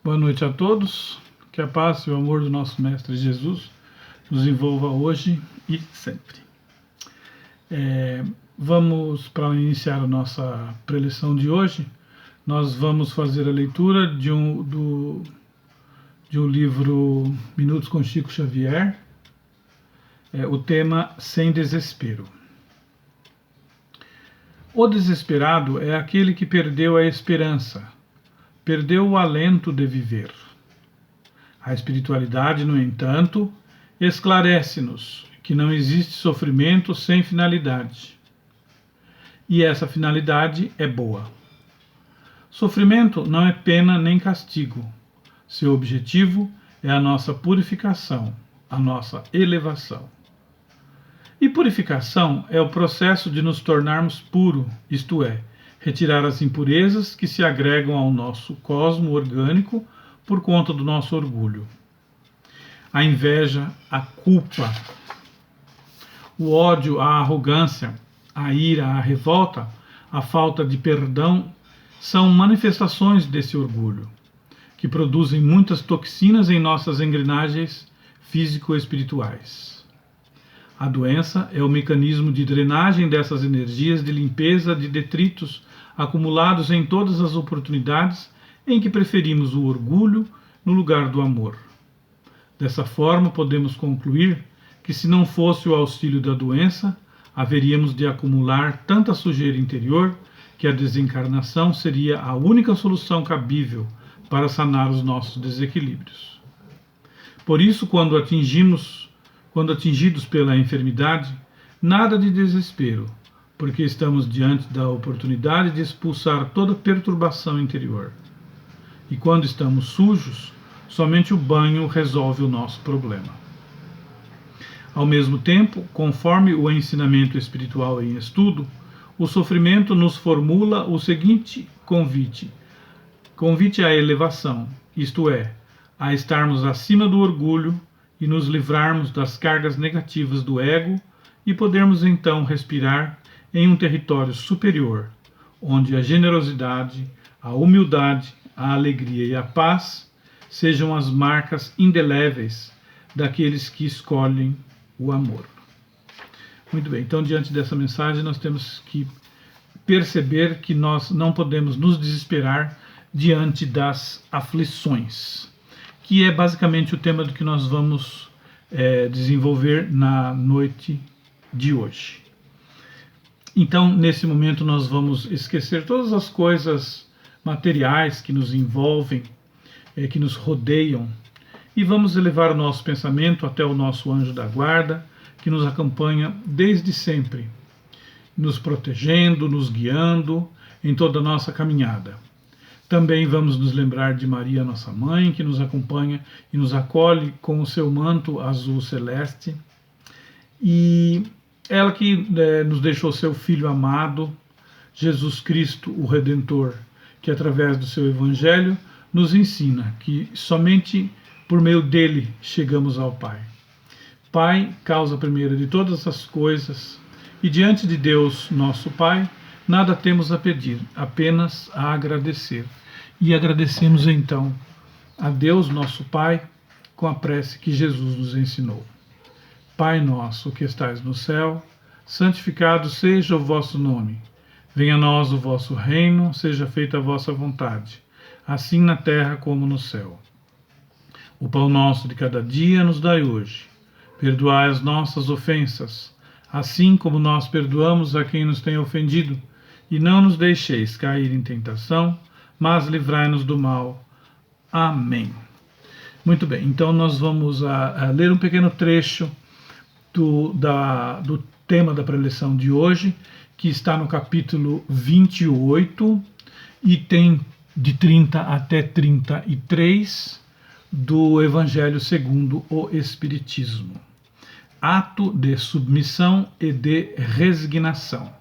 Boa noite a todos, que a paz e o amor do nosso Mestre Jesus nos envolva hoje e sempre. Vamos, para iniciar a nossa preleção de hoje, nós vamos fazer a leitura de um livro Minutos com Chico Xavier, o tema Sem Desespero. O desesperado é aquele que perdeu a esperança, perdeu o alento de viver. A espiritualidade, no entanto, esclarece-nos que não existe sofrimento sem finalidade. E essa finalidade é boa. Sofrimento não é pena nem castigo. Seu objetivo é a nossa purificação, a nossa elevação. E purificação é o processo de nos tornarmos puro, isto é, retirar as impurezas que se agregam ao nosso cosmo orgânico por conta do nosso orgulho. A inveja, a culpa, o ódio, a arrogância, a ira, a revolta, a falta de perdão são manifestações desse orgulho, que produzem muitas toxinas em nossas engrenagens físico-espirituais. A doença é o mecanismo de drenagem dessas energias de limpeza de detritos acumulados em todas as oportunidades em que preferimos o orgulho no lugar do amor. Dessa forma, podemos concluir que, se não fosse o auxílio da doença, haveríamos de acumular tanta sujeira interior que a desencarnação seria a única solução cabível para sanar os nossos desequilíbrios. Por isso, quando atingidos pela enfermidade, nada de desespero, porque estamos diante da oportunidade de expulsar toda perturbação interior. E quando estamos sujos, somente o banho resolve o nosso problema. Ao mesmo tempo, conforme o ensinamento espiritual em estudo, o sofrimento nos formula o seguinte convite à elevação, isto é, a estarmos acima do orgulho e nos livrarmos das cargas negativas do ego e podermos então respirar em um território superior, onde a generosidade, a humildade, a alegria e a paz sejam as marcas indeléveis daqueles que escolhem o amor. Muito bem, então diante dessa mensagem nós temos que perceber que nós não podemos nos desesperar diante das aflições, que é basicamente o tema do que nós vamos desenvolver na noite de hoje. Então, nesse momento, nós vamos esquecer todas as coisas materiais que nos envolvem, que nos rodeiam, e vamos elevar o nosso pensamento até o nosso anjo da guarda, que nos acompanha desde sempre, nos protegendo, nos guiando em toda a nossa caminhada. Também vamos nos lembrar de Maria, nossa mãe, que nos acompanha e nos acolhe com o seu manto azul celeste, e ela que nos deixou seu Filho amado, Jesus Cristo, o Redentor, que através do seu Evangelho nos ensina que somente por meio dele chegamos ao Pai. Pai, causa primeira de todas as coisas, e diante de Deus, nosso Pai, nada temos a pedir, apenas a agradecer. E agradecemos então a Deus, nosso Pai, com a prece que Jesus nos ensinou. Pai nosso que estais no céu, santificado seja o vosso nome. Venha a nós o vosso reino, seja feita a vossa vontade, assim na terra como no céu. O pão nosso de cada dia nos dai hoje. Perdoai as nossas ofensas, assim como nós perdoamos a quem nos tem ofendido, e não nos deixeis cair em tentação, mas livrai-nos do mal. Amém. Muito bem, então nós vamos ler um pequeno trecho do tema da preleção de hoje, que está no capítulo 28 e tem de 30 até 33 do Evangelho segundo o Espiritismo. Ato de submissão e de resignação.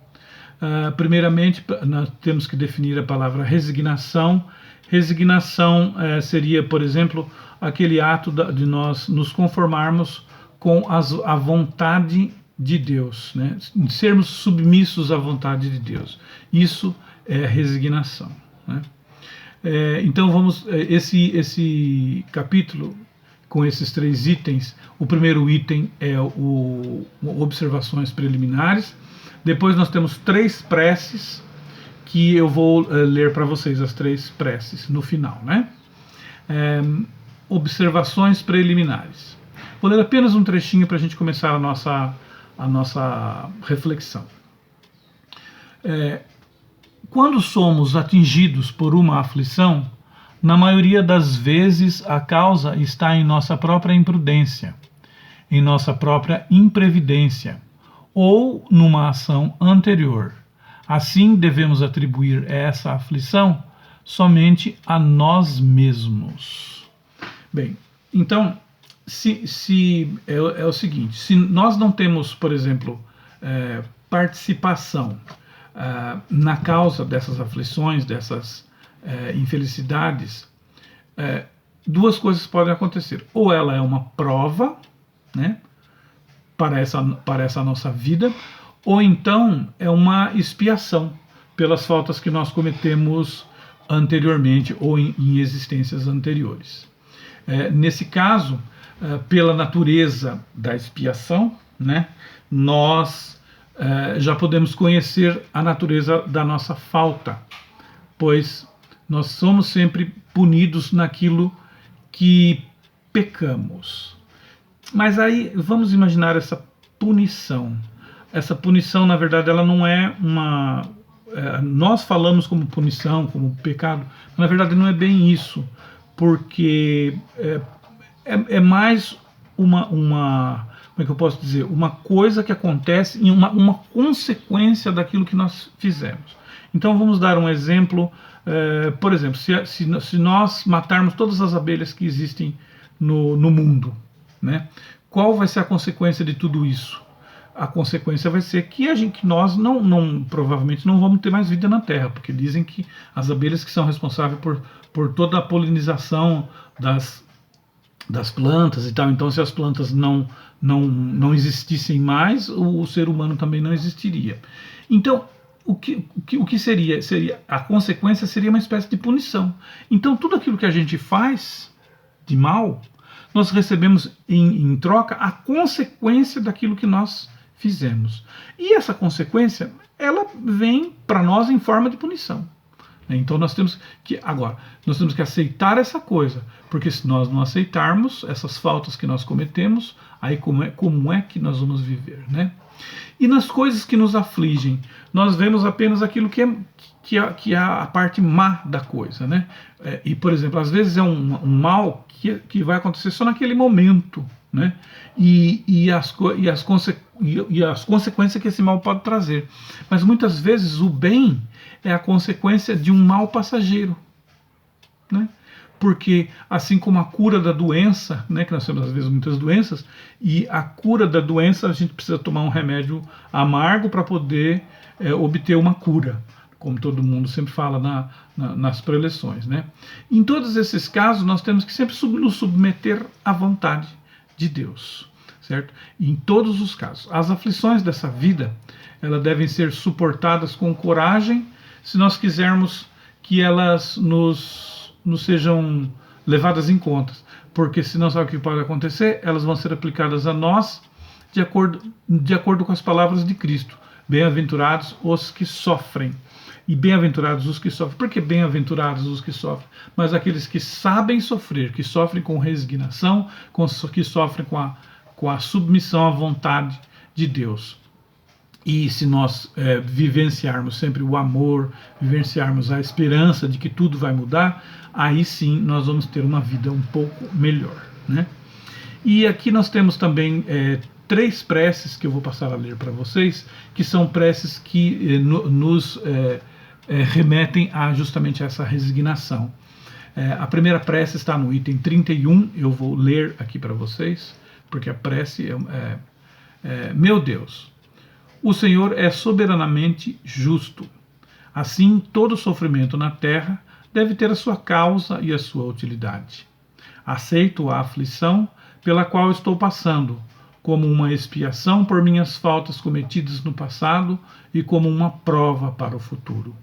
Primeiramente, nós temos que definir a palavra resignação. Resignação seria, por exemplo, aquele ato de nós nos conformarmos com a vontade de Deus, né? Sermos submissos à vontade de Deus. Isso é resignação, né? Então vamos, esse capítulo com esses 3 itens, o primeiro item é o observações preliminares, depois nós temos 3 preces, que eu vou ler para vocês as 3 preces no final, né? Observações preliminares. Vou ler apenas um trechinho para a gente começar a nossa reflexão. Quando somos atingidos por uma aflição, na maioria das vezes a causa está em nossa própria imprudência, em nossa própria imprevidência ou numa ação anterior. Assim, devemos atribuir essa aflição somente a nós mesmos. Bem, então, é o seguinte, se nós não temos, por exemplo, participação na causa dessas aflições, dessas infelicidades, 2 coisas podem acontecer. Ou ela é uma prova, né, para essa nossa vida, ou então é uma expiação pelas faltas que nós cometemos anteriormente ou em existências anteriores. Nesse caso, pela natureza da expiação, né, nós já podemos conhecer a natureza da nossa falta, pois nós somos sempre punidos naquilo que pecamos. Mas aí vamos imaginar essa punição. Essa punição, na verdade, ela não é uma... nós falamos como punição, como pecado, mas na verdade não é bem isso, porque é mais uma como é que eu posso dizer? Uma coisa que acontece em uma consequência daquilo que nós fizemos. Então vamos dar um exemplo. Por exemplo, se nós matarmos todas as abelhas que existem no mundo, né? Qual vai ser a consequência de tudo isso? A consequência vai ser que nós provavelmente não vamos ter mais vida na Terra, porque dizem que as abelhas que são responsáveis por toda a polinização das plantas e tal. Então, se as plantas não existissem mais, o ser humano também não existiria. Então, o que seria? A consequência seria uma espécie de punição. Então, tudo aquilo que a gente faz de mal, nós recebemos em troca a consequência daquilo que nós fizemos. E essa consequência, ela vem para nós em forma de punição. Então nós temos que aceitar essa coisa, porque se nós não aceitarmos essas faltas que nós cometemos, aí como é que nós vamos viver, né? E nas coisas que nos afligem, nós vemos apenas aquilo que é a parte má da coisa, né? E, por exemplo, às vezes é um mal que vai acontecer só naquele momento, né? E as consequências que esse mal pode trazer. Mas muitas vezes o bem é a consequência de um mal passageiro, né? Porque assim como a cura da doença, né, que nós temos às vezes muitas doenças, e a cura da doença a gente precisa tomar um remédio amargo para poder obter uma cura, como todo mundo sempre fala nas preleções, né? Em todos esses casos nós temos que sempre nos submeter à vontade de Deus, certo? Em todos os casos. As aflições dessa vida, elas devem ser suportadas com coragem, se nós quisermos que elas nos sejam levadas em conta, porque senão sabe o que pode acontecer? Elas vão ser aplicadas a nós de acordo com as palavras de Cristo. Bem-aventurados os que sofrem. E bem-aventurados os que sofrem. Por que bem-aventurados os que sofrem? Mas aqueles que sabem sofrer, que sofrem com resignação, que sofrem com a submissão à vontade de Deus. E se nós vivenciarmos sempre o amor, vivenciarmos a esperança de que tudo vai mudar, aí sim nós vamos ter uma vida um pouco melhor, né? E aqui nós temos também 3 preces que eu vou passar a ler para vocês, que são preces que nos remetem justamente a essa resignação. A primeira prece está no item 31, eu vou ler aqui para vocês, porque a prece meu Deus, o Senhor é soberanamente justo. Assim, todo sofrimento na terra deve ter a sua causa e a sua utilidade. Aceito a aflição pela qual estou passando, como uma expiação por minhas faltas cometidas no passado e como uma prova para o futuro.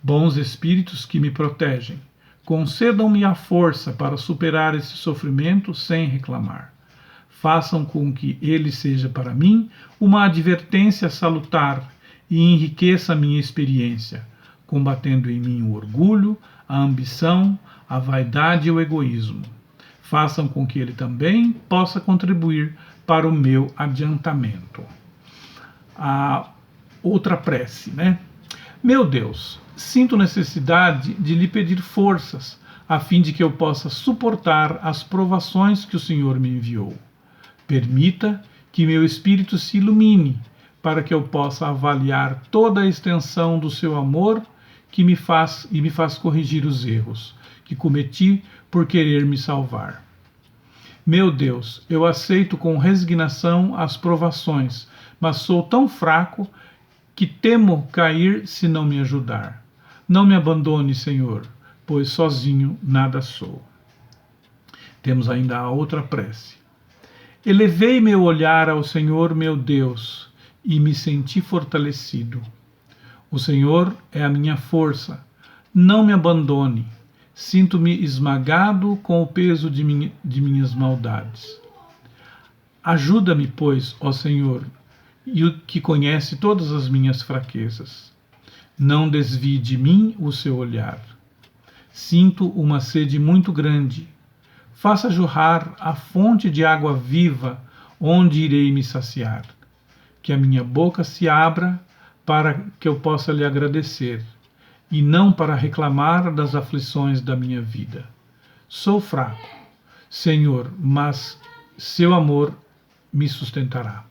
Bons espíritos que me protegem, Concedam-me a força para superar esse sofrimento sem reclamar. Façam com que ele seja para mim uma advertência salutar e enriqueça a minha experiência, combatendo em mim o orgulho, a ambição, a vaidade e o egoísmo. Façam com que ele também possa contribuir para o meu adiantamento. A outra prece, né? Meu Deus, sinto necessidade de lhe pedir forças, a fim de que eu possa suportar as provações que o Senhor me enviou. Permita que meu espírito se ilumine, para que eu possa avaliar toda a extensão do seu amor que me faz corrigir os erros que cometi por querer me salvar. Meu Deus, eu aceito com resignação as provações, mas sou tão fraco que temo cair se não me ajudar. Não me abandone, Senhor, pois sozinho nada sou. Temos ainda a outra prece. Elevei meu olhar ao Senhor, meu Deus, e me senti fortalecido. O Senhor é a minha força. Não me abandone. Sinto-me esmagado com o peso de minhas maldades. Ajuda-me, pois, ó Senhor, e o que conhece todas as minhas fraquezas. Não desvie de mim o seu olhar. Sinto uma sede muito grande. Faça jorrar a fonte de água viva, onde irei me saciar. Que a minha boca se abra para que eu possa lhe agradecer, e não para reclamar das aflições da minha vida. Sou fraco, Senhor, mas seu amor me sustentará.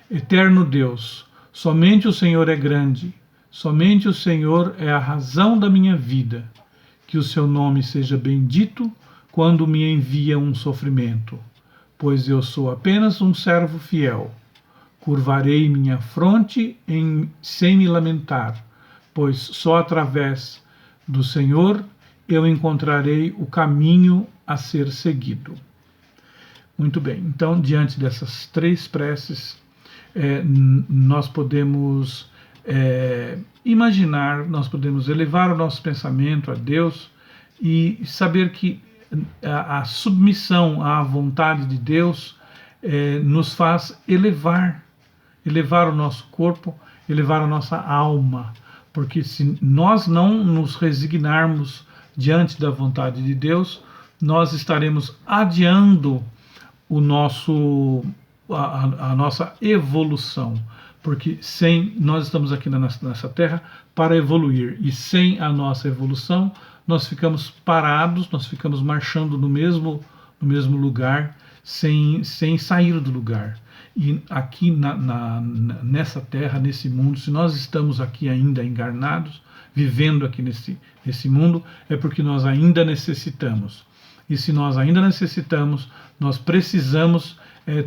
Eterno Deus, somente o Senhor é grande, somente o Senhor é a razão da minha vida. Que o seu nome seja bendito quando me envia um sofrimento, pois eu sou apenas um servo fiel. Curvarei minha fronte sem me lamentar, pois só através do Senhor eu encontrarei o caminho a ser seguido. Muito bem, então, diante dessas três preces, nós podemos imaginar, nós podemos elevar o nosso pensamento a Deus e saber que a submissão à vontade de Deus nos faz elevar o nosso corpo, elevar a nossa alma, porque se nós não nos resignarmos diante da vontade de Deus, nós estaremos adiando a nossa evolução, porque nós estamos aqui nessa terra para evoluir, e sem a nossa evolução nós ficamos parados, nós ficamos marchando no mesmo lugar, sem sair do lugar. E aqui nessa terra, nesse mundo, se nós estamos aqui ainda encarnados, vivendo aqui nesse mundo, é porque nós ainda necessitamos. E se nós ainda necessitamos, nós precisamos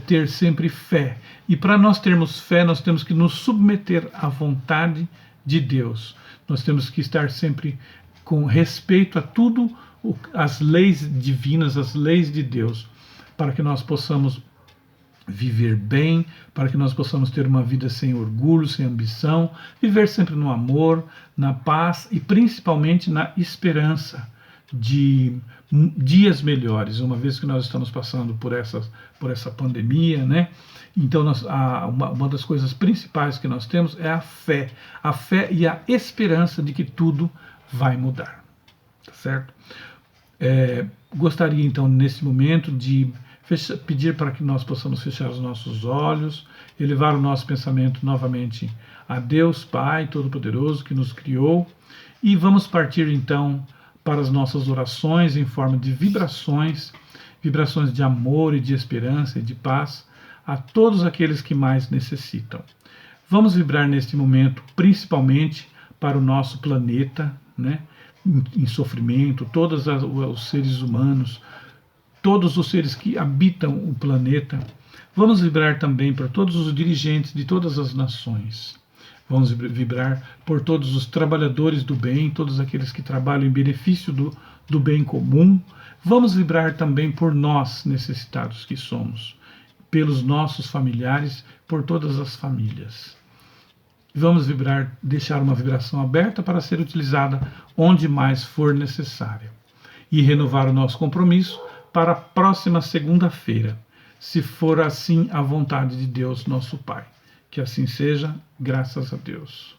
ter sempre fé. E para nós termos fé, nós temos que nos submeter à vontade de Deus. Nós temos que estar sempre com respeito a tudo, as leis divinas, as leis de Deus, para que nós possamos viver bem, para que nós possamos ter uma vida sem orgulho, sem ambição, viver sempre no amor, na paz e principalmente na esperança de dias melhores, uma vez que nós estamos passando por essa pandemia, né? Então, uma das coisas principais que nós temos é a fé e a esperança de que tudo vai mudar, tá certo? Gostaria, então, nesse momento, de pedir para que nós possamos fechar os nossos olhos, elevar o nosso pensamento novamente a Deus Pai Todo-Poderoso, que nos criou, e vamos partir, então, para as nossas orações em forma de vibrações de amor e de esperança e de paz a todos aqueles que mais necessitam. Vamos vibrar neste momento principalmente para o nosso planeta, né, em sofrimento, todos os seres humanos, todos os seres que habitam o planeta. Vamos vibrar também para todos os dirigentes de todas as nações. Vamos vibrar por todos os trabalhadores do bem, todos aqueles que trabalham em benefício do bem comum. Vamos vibrar também por nós, necessitados que somos, pelos nossos familiares, por todas as famílias. Vamos vibrar, deixar uma vibração aberta para ser utilizada onde mais for necessária. e renovar o nosso compromisso para a próxima segunda-feira, se for assim a vontade de Deus, nosso Pai. Que assim seja, graças a Deus.